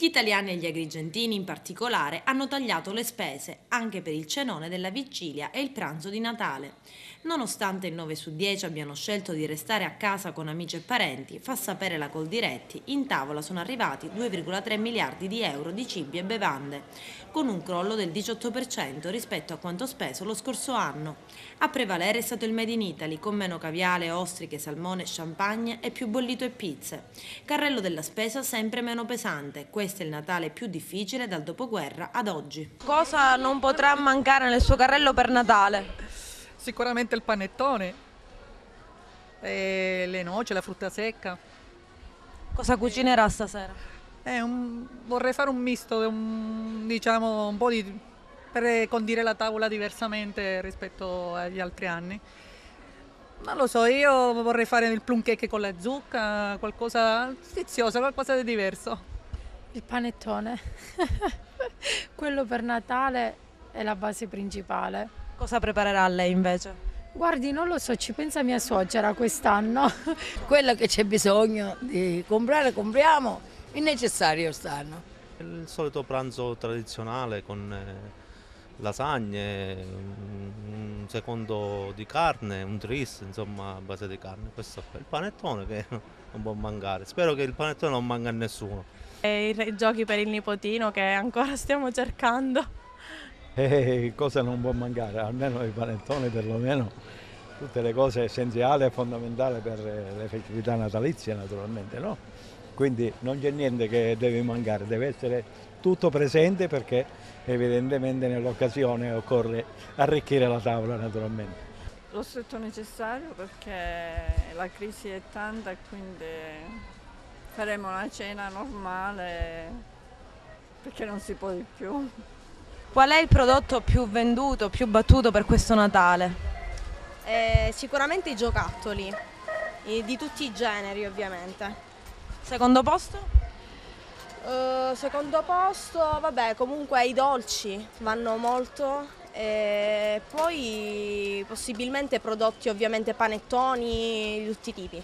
Gli italiani e gli agrigentini in particolare hanno tagliato le spese anche per il cenone della vigilia e il pranzo di Natale. Nonostante il 9 su 10 abbiano scelto di restare a casa con amici e parenti, fa sapere la Coldiretti, in tavola sono arrivati 2,3 miliardi di euro di cibi e bevande, con un crollo del 18% rispetto a quanto speso lo scorso anno. A prevalere è stato il Made in Italy, con meno caviale, ostriche, salmone, champagne e più bollito e pizze. Carrello della spesa sempre meno pesante. Questo è il Natale più difficile dal dopoguerra ad oggi. Cosa non potrà mancare nel suo carrello per Natale? Sicuramente il panettone, e le noci, la frutta secca. Cosa cucinerà stasera? Vorrei fare un misto, diciamo un po' per condire la tavola diversamente rispetto agli altri anni. Non lo so, io vorrei fare il plum cake con la zucca, qualcosa sfizioso, qualcosa di diverso. Il panettone, quello per Natale è la base principale. Cosa preparerà lei invece? Guardi, non lo so, ci pensa mia suocera quest'anno. Quello che c'è bisogno di comprare, compriamo, il necessario stanno. Il solito pranzo tradizionale con lasagne, un secondo di carne, un tris, insomma, a base di carne. Questo qua. Il panettone che non può mancare. Spero che il panettone non manca a nessuno. E i giochi per il nipotino che ancora stiamo cercando. Cosa non può mancare? Almeno i panettoni perlomeno, tutte le cose essenziali e fondamentali per le festività natalizie naturalmente, no? Quindi non c'è niente che deve mancare, deve essere tutto presente perché evidentemente nell'occasione occorre arricchire la tavola naturalmente. Lo stretto necessario perché la crisi è tanta e quindi faremo una cena normale perché non si può di più. Qual è il prodotto più venduto, più battuto per questo Natale? Sicuramente i giocattoli, di tutti i generi ovviamente. Secondo posto? Secondo posto, vabbè, comunque i dolci vanno molto, poi possibilmente prodotti ovviamente panettoni di tutti i tipi.